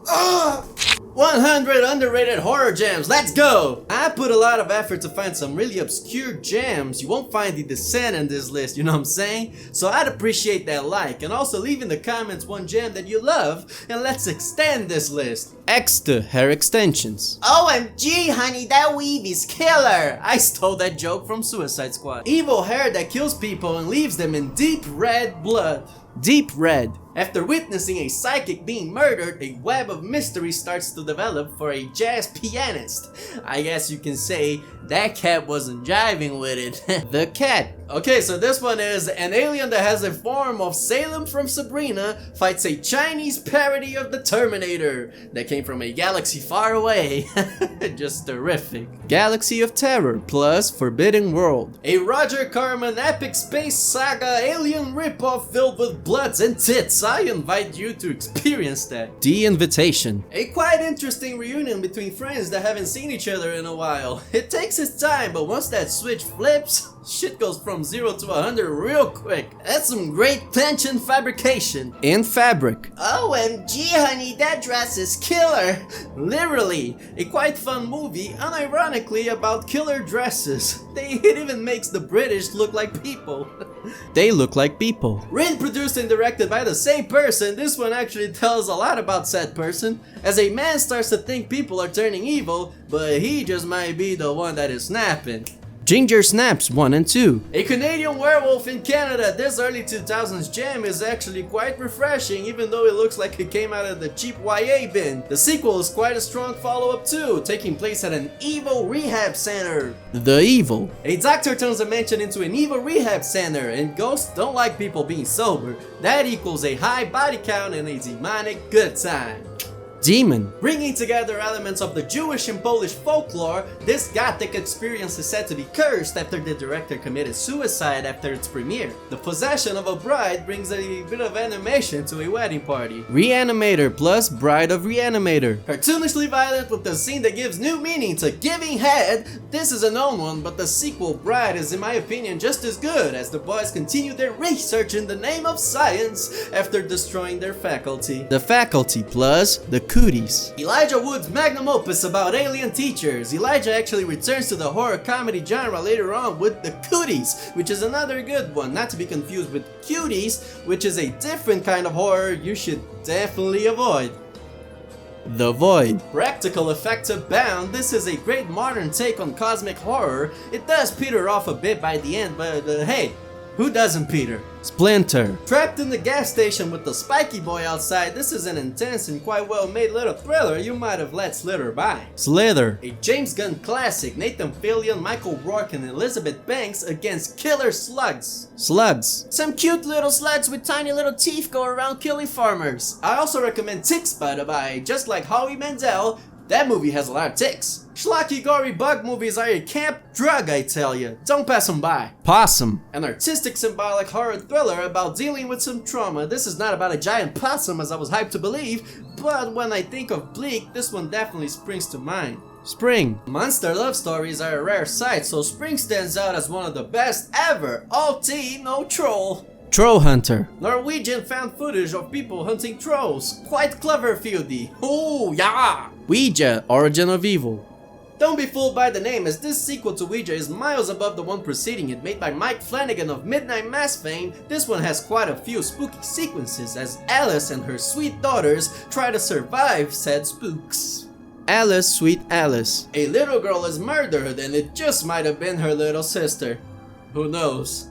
100 underrated horror gems, let's go! I put a lot of effort to find some really obscure gems. You won't find The Descent in this list, you know what I'm saying? So I'd appreciate that like, and also leave in the comments one gem that you love, and let's extend this list. Exte hair extensions. OMG honey, that weave is killer! I stole that joke from Suicide Squad. Evil hair that kills people and leaves them in deep red blood. Deep red. After witnessing a psychic being murdered, a web of mystery starts to develop for a jazz pianist. I guess you can say that cat wasn't jiving with it. The cat. Okay, so this one is an alien that has a form of Salem from Sabrina fights a Chinese parody of the Terminator that came from a galaxy far away. Just terrific. Galaxy of Terror plus Forbidden World. A Roger Corman epic space saga alien ripoff filled with bloods and tits. I invite you to experience that. The Invitation. A quite interesting reunion between friends that haven't seen each other in a while. It takes its time, but once that switch flips, shit goes from 0 to 100 real quick. That's some great tension fabrication. In Fabric. OMG honey, that dress is killer. Literally, a quite fun movie, unironically about killer dresses. It even makes the British look like people. They look like people. Written, produced and directed by the same person, this one actually tells a lot about said person, as a man starts to think people are turning evil, but he just might be the one that is snapping. Ginger Snaps 1 and 2. A Canadian werewolf in Canada. This early 2000s gem is actually quite refreshing, even though it looks like it came out of the cheap YA bin. The sequel is quite a strong follow-up too, taking place at an evil rehab center. The Evil. A doctor turns a mansion into an evil rehab center, and ghosts don't like people being sober. That equals a high body count and a demonic good time. Demon. Bringing together elements of the Jewish and Polish folklore, this gothic experience is said to be cursed after the director committed suicide after its premiere. The possession of a bride brings a bit of animation to a wedding party. Re-animator plus Bride of Re-animator. Cartoonishly violent with a scene that gives new meaning to giving head. This is a known one, but the sequel Bride is in my opinion just as good, as the boys continue their research in the name of science after destroying their faculty. The Faculty plus the Cooties. Elijah Wood's magnum opus about alien teachers. Elijah actually returns to the horror comedy genre later on with The Cooties, which is another good one, not to be confused with Cuties, which is a different kind of horror you should definitely avoid. The Void. Practical effects abound. This is a great modern take on cosmic horror. It does peter off a bit by the end, but hey, who doesn't peter? Splinter. Trapped in the gas station with the spiky boy outside, this is an intense and quite well made little thriller you might have let slither by. Slither. A James Gunn classic, Nathan Fillion, Michael Rourke and Elizabeth Banks against killer slugs. Slugs. Some cute little slugs with tiny little teeth go around killing farmers. I also recommend Ticks, by the by. Just like Howie Mandel, that movie has a lot of ticks. Schlocky gory bug movies are a camp drug, I tell you. Don't pass them by. Possum. An artistic symbolic horror thriller about dealing with some trauma. This is not about a giant possum as I was hyped to believe, but when I think of Bleak, this one definitely springs to mind. Spring. Monster love stories are a rare sight, so Spring stands out as one of the best ever. All tea, no troll. Troll Hunter. Norwegian found footage of people hunting trolls. Quite clever, Fieldy. Oh, yeah! Ouija, Origin of Evil. Don't be fooled by the name, as this sequel to Ouija is miles above the one preceding it, made by Mike Flanagan of Midnight Mass fame. This one has quite a few spooky sequences as Alice and her sweet daughters try to survive said spooks. Alice, Sweet Alice. A little girl is murdered and it just might have been her little sister. Who knows?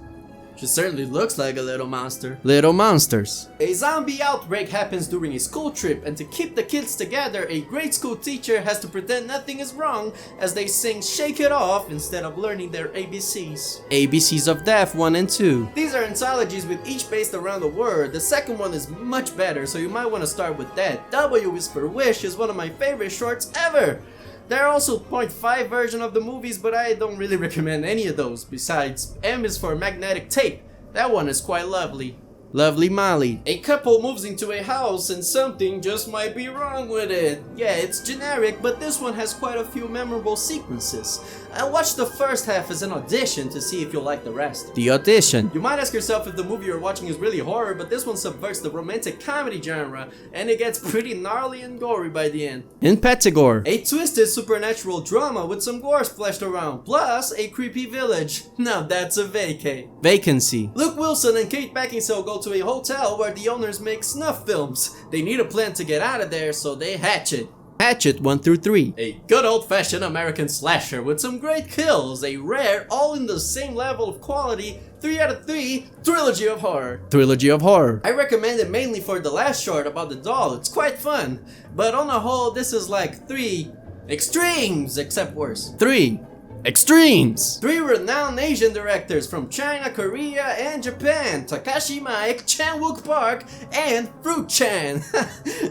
She certainly looks like a little monster. Little Monsters. A zombie outbreak happens during a school trip, and to keep the kids together, a grade school teacher has to pretend nothing is wrong as they sing Shake It Off instead of learning their ABCs. ABCs of Death 1 and 2. These are anthologies with each based around a word. The second one is much better, so you might want to start with that. W is for Wish is one of my favorite shorts ever. There are also 0.5 version of the movies, but I don't really recommend any of those. Besides, M is for Magnetic Tape. That one is quite lovely. Lovely Molly. A couple moves into a house and something just might be wrong with it. Yeah, it's generic, but this one has quite a few memorable sequences. I watched the first half as an audition to see if you'll like the rest. The Audition. You might ask yourself if the movie you're watching is really horror, but this one subverts the romantic comedy genre, and it gets pretty gnarly and gory by the end. Impetigore. A twisted supernatural drama with some gore splashed around, plus a creepy village. Now that's a vacate. Vacancy. Luke Wilson and Kate Beckinsale go to a hotel where the owners make snuff films. They need a plan to get out of there, so they hatchet. Hatchet 1 through 3. A good old-fashioned American slasher with some great kills, a rare, all in the same level of quality, 3 out of 3, Trilogy of Horror. Trilogy of Horror. I recommend it mainly for the last short about the doll, it's quite fun. But on the whole, this is like 3 extremes, except worse. 3 extremes! 3 renowned Asian directors from China, Korea, and Japan. Takashi Miike, Chan-wook Park, and Fruit Chan.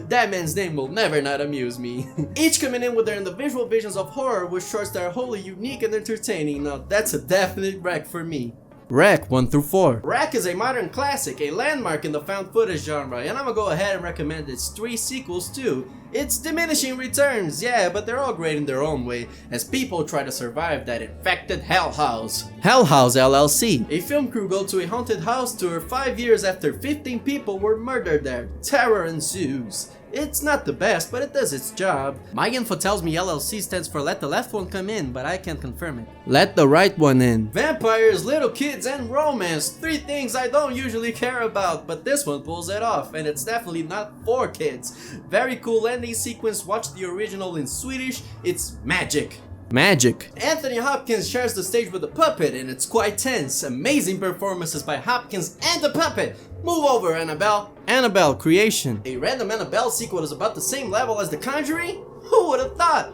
That man's name will never not amuse me. Each coming in with their individual visions of horror with shorts that are wholly unique and entertaining. Now that's a definite wreck for me. Wreck 1 through 4. Wreck is a modern classic, a landmark in the found footage genre, and I'm gonna go ahead and recommend its 3 sequels too. It's diminishing returns, yeah, but they're all great in their own way, as people try to survive that infected hell house. Hell House LLC. A film crew go to a haunted house tour 5 years after 15 people were murdered there. Terror ensues. It's not the best, but it does its job. My info tells me LLC stands for let the left one come in, but I can't confirm it. Let the right one in. Vampires, little kids, and romance. 3 things I don't usually care about, but this one pulls it off, and it's definitely not for kids. Very cool ending sequence, watch the original in Swedish, it's magic. Magic. Anthony Hopkins shares the stage with a puppet and it's quite tense. Amazing performances by Hopkins and the puppet. Move over, Annabelle. Annabelle creation. A random Annabelle sequel is about the same level as The Conjuring? Who would have thought?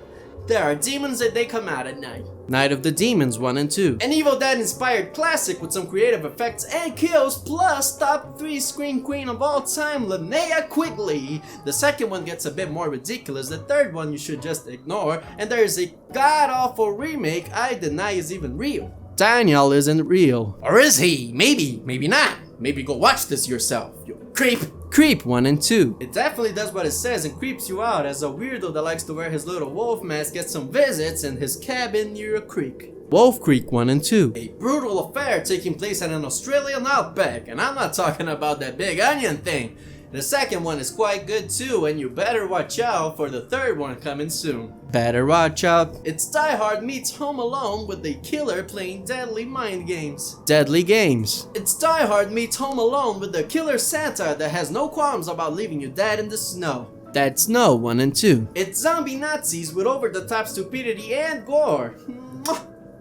There are demons and they come out at night. Night of the Demons 1 and 2. An Evil Dead inspired classic with some creative effects and kills, plus top 3 scream queen of all time, Linnea Quigley. The second one gets a bit more ridiculous, the third one you should just ignore, and there is a god-awful remake I deny is even real. Daniel isn't real. Or is he? Maybe, maybe not. Maybe go watch this yourself, you creep. Creep 1 and 2. It definitely does what it says and creeps you out as a weirdo that likes to wear his little wolf mask gets some visits in his cabin near a creek. Wolf Creek 1 and 2. A brutal affair taking place at an Australian outback, and I'm not talking about that big onion thing. The second one is quite good too, and you better watch out for the third one coming soon. Better watch out. It's Die Hard meets Home Alone with the killer playing deadly mind games. Deadly games. It's Die Hard meets Home Alone with the killer Santa that has no qualms about leaving you dead in the snow. Dead Snow 1 and 2. It's zombie Nazis with over-the-top stupidity and gore.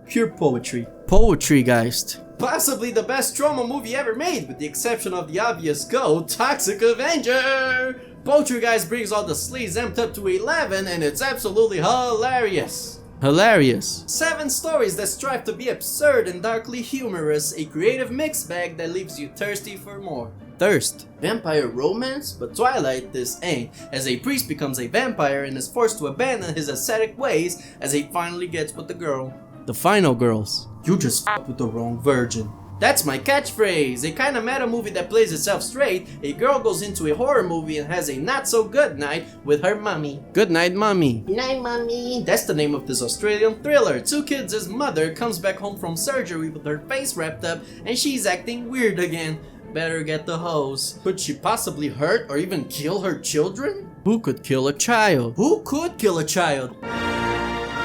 Pure poetry. Poultrygeist. Possibly the best trauma movie ever made, with the exception of the obvious GOAT, Toxic Avenger! Poultrygeist brings all the sleaze amped up to 11 and it's absolutely hilarious. Hilarious. 7 stories that strive to be absurd and darkly humorous, a creative mixed bag that leaves you thirsty for more. Thirst. Vampire romance? But Twilight this ain't, as a priest becomes a vampire and is forced to abandon his ascetic ways as he finally gets with the girl. The Final Girls. You just f***ed with the wrong virgin. That's my catchphrase. A kind of meta movie that plays itself straight. A girl goes into a horror movie and has a not so good night with her mummy. Good night, mummy. Good night, mummy. That's the name of this Australian thriller. 2 kids' mother comes back home from surgery with her face wrapped up and she's acting weird again. Better get the hose. Could she possibly hurt or even kill her children? Who could kill a child? Who could kill a child?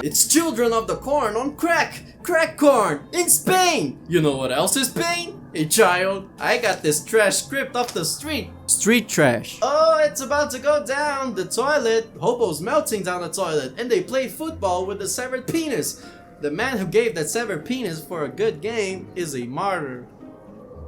It's Children of the Corn on crack! Crack corn! In Spain! You know what else is Spain? A child. I got this trash script off the street. Street trash. Oh, it's about to go down. The toilet. Hobos melting down the toilet. And they play football with a severed penis. The man who gave that severed penis for a good game is a martyr.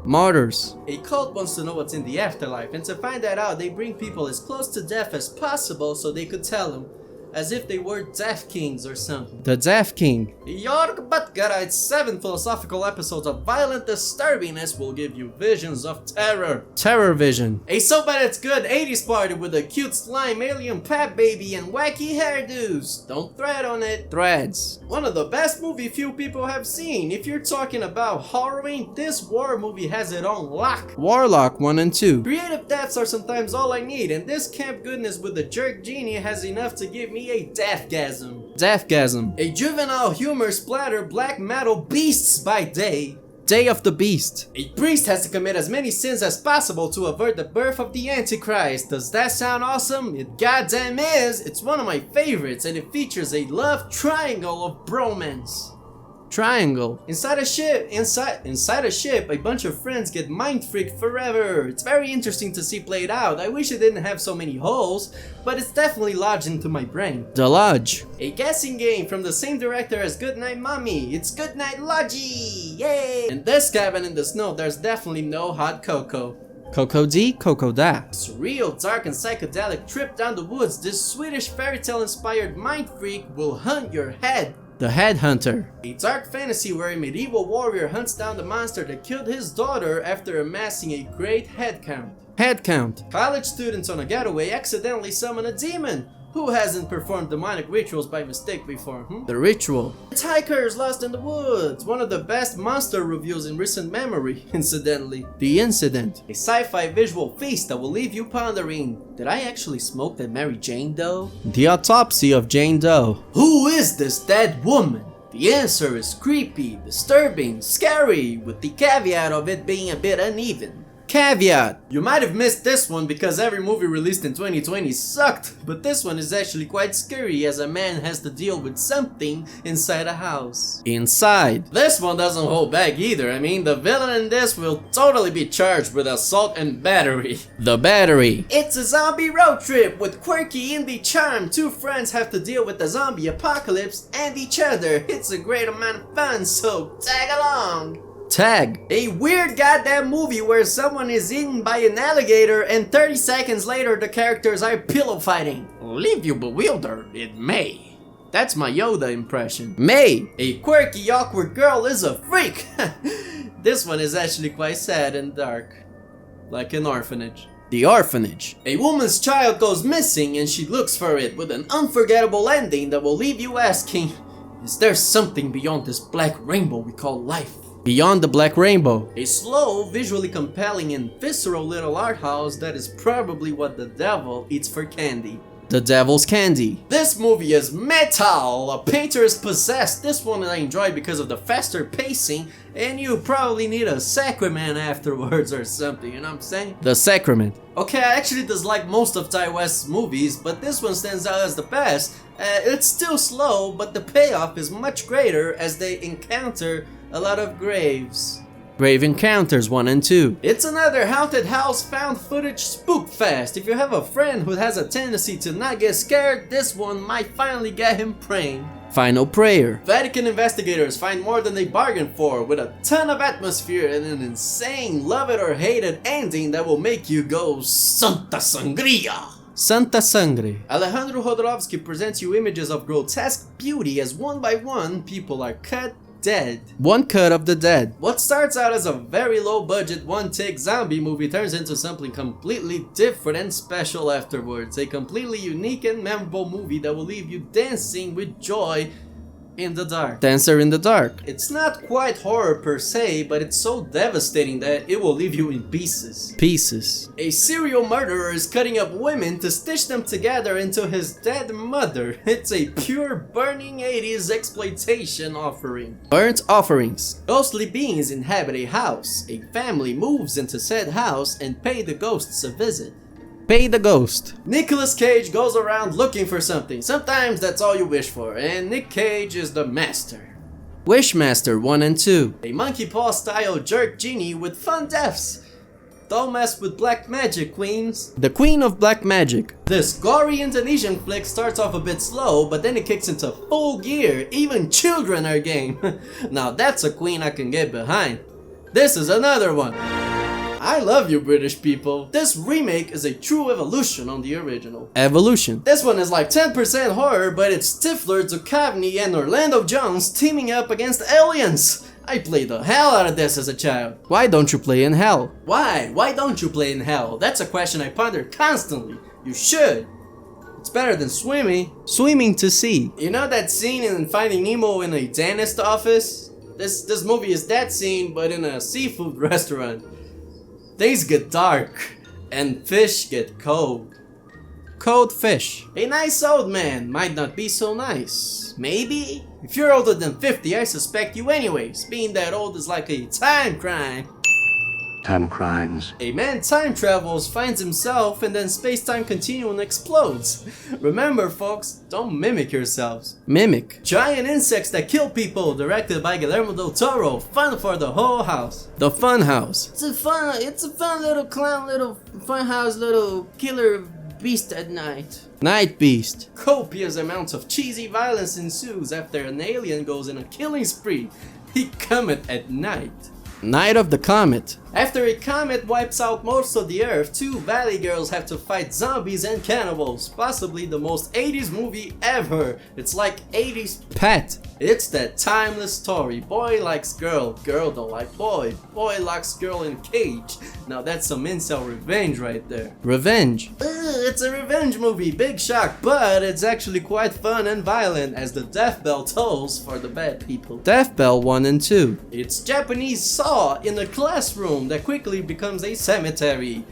Martyrs. A cult wants to know what's in the afterlife, and to find that out, they bring people as close to death as possible so they could tell them. as if they were Death Kings or something. The Death King. Erik Butgara's 7 philosophical episodes of violent disturbingness will give you visions of terror. Terror vision. A so bad it's good 80s party with a cute slime alien pet baby and wacky hairdos. Don't thread on it. Threads. One of the best movie few people have seen. If you're talking about horroring, this war movie has it on lock. Warlock 1 and 2. Creative deaths are sometimes all I need, and this camp goodness with the jerk genie has enough to give me a DEATHGASM. DEATHGASM. A juvenile humor splatter black metal beasts by day. Day of the Beast. A priest has to commit as many sins as possible to avert the birth of the Antichrist. Does that sound awesome? It goddamn is! It's one of my favorites, and it features a love triangle of bromance. Triangle. Inside a ship, a bunch of friends get mind freaked forever. It's very interesting to see played out. I wish it didn't have so many holes, but it's definitely lodged into my brain. The Lodge. A guessing game from the same director as Goodnight Mommy. It's Goodnight Lodgy! Yay! In this cabin in the snow, there's definitely no hot cocoa. Coco D, Coco Da. Surreal, dark, and psychedelic trip down the woods. This Swedish fairy tale inspired mind freak will hunt your head. The Headhunter. A dark fantasy where a medieval warrior hunts down the monster that killed his daughter after amassing a great head count. Head count. College students on a getaway accidentally summon a demon. Who hasn't performed demonic rituals by mistake before, The Ritual. Hitchhikers Lost in the Woods. One of the best monster reviews in recent memory, incidentally. The Incident. A sci-fi visual feast that will leave you pondering. Did I actually smoke that Mary Jane Doe? The Autopsy of Jane Doe. Who is this dead woman? The answer is creepy, disturbing, scary, with the caveat of it being a bit uneven. Caveat! You might have missed this one because every movie released in 2020 sucked, but this one is actually quite scary as a man has to deal with something inside a house. Inside. This one doesn't hold back either. I mean, the villain in this will totally be charged with assault and battery. The Battery. It's a zombie road trip with quirky indie charm. 2 friends have to deal with the zombie apocalypse and each other. It's a great amount of fun, so tag along. Tag. A weird goddamn movie where someone is eaten by an alligator and 30 seconds later the characters are pillow fighting. Leave you bewildered, it may. That's my Yoda impression. May. A quirky awkward girl is a freak. This one is actually quite sad and dark. Like an orphanage. The Orphanage. A woman's child goes missing and she looks for it with an unforgettable ending that will leave you asking, is there something beyond this black rainbow we call life? Beyond the Black Rainbow. A slow, visually compelling, and visceral little art house that is probably what the devil eats for candy. The Devil's Candy. This movie is metal! A painter is possessed. This one I enjoy because of the faster pacing, and you probably need a sacrament afterwards or something, you know what I'm saying? The Sacrament. Okay, I actually dislike most of Ty West's movies, but this one stands out as the best. It's still slow, but the payoff is much greater as they encounter a lot of graves. Grave Encounters 1 and 2. It's another haunted house found footage spook fest. If you have a friend who has a tendency to not get scared, this one might finally get him praying. Final Prayer. Vatican investigators find more than they bargained for with a ton of atmosphere and an insane love it or hate it ending that will make you go Santa Sangria. Santa Sangre. Alejandro Jodorowsky presents you images of grotesque beauty as one by one people are cut dead. One cut of the dead. What starts out as a very low budget one-take zombie movie turns into something completely different and special afterwards. A completely unique and memorable movie that will leave you dancing with joy in the dark. Dancer in the Dark. It's not quite horror per se, but it's so devastating that it will leave you in pieces. Pieces. A serial murderer is cutting up women to stitch them together into his dead mother. It's a pure burning 80s exploitation offering. Burnt offerings. Ghostly beings inhabit a house. A family moves into said house and pay the ghosts a visit. Pay the Ghost. Nicolas Cage goes around looking for something. Sometimes that's all you wish for, and Nick Cage is the master. Wishmaster 1 and 2. A monkey paw style jerk genie with fun deaths. Don't mess with black magic, queens. The Queen of Black Magic. This gory Indonesian flick starts off a bit slow, but then it kicks into full gear. Even children are game. Now that's a queen I can get behind. This is another one. I love you, British people. This remake is a true evolution on the original. Evolution. This one is like 10% horror, but it's Stifler, Duchovny, and Orlando Jones teaming up against aliens. I played the hell out of this as a child. Why don't you play in hell? Why? Why don't you play in hell? That's a question I ponder constantly. You should. It's better than swimming. Swimming to sea. You know that scene in Finding Nemo in a dentist office? This movie is that scene, but in a seafood restaurant. Things get dark, and fish get cold. Cold fish. A nice old man might not be so nice. Maybe? If you're older than 50, I suspect you anyways. Being that old is like a time crime. Time crimes. A man time travels, finds himself, and then space-time continuum explodes. Remember folks, don't mimic yourselves. Mimic. Giant insects that kill people, directed by Guillermo del Toro. Fun for the whole house. The fun house. It's a fun little clown, little fun house, little killer beast at night. Night beast. Copious amounts of cheesy violence ensues after an alien goes in a killing spree. The comet at night. Night of the Comet. After a comet wipes out most of the earth, two valley girls have to fight zombies and cannibals. Possibly the most 80s movie ever. It's like 80s Pet. It's that timeless story. Boy likes girl, girl don't like boy. Boy likes girl in cage. Now that's some incel revenge right there. Revenge. It's a revenge movie, big shock, but it's actually quite fun and violent as the death bell tolls for the bad people. Death Bell 1 and 2. It's Japanese Saw in a classroom that quickly becomes a cemetery.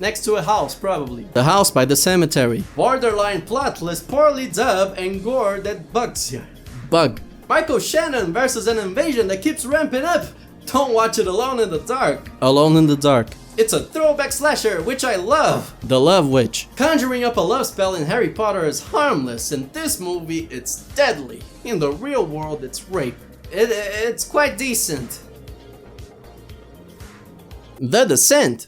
Next to a house, probably. The house by the cemetery. Borderline plotless, poorly dubbed, and gore that bugs ya. Bug. Michael Shannon versus an invasion that keeps ramping up. Don't watch it alone in the dark. Alone in the dark. It's a throwback slasher, which I love. The Love Witch. Conjuring up a love spell in Harry Potter is harmless. In this movie, it's deadly. In the real world, it's rape. It's quite decent. The Descent.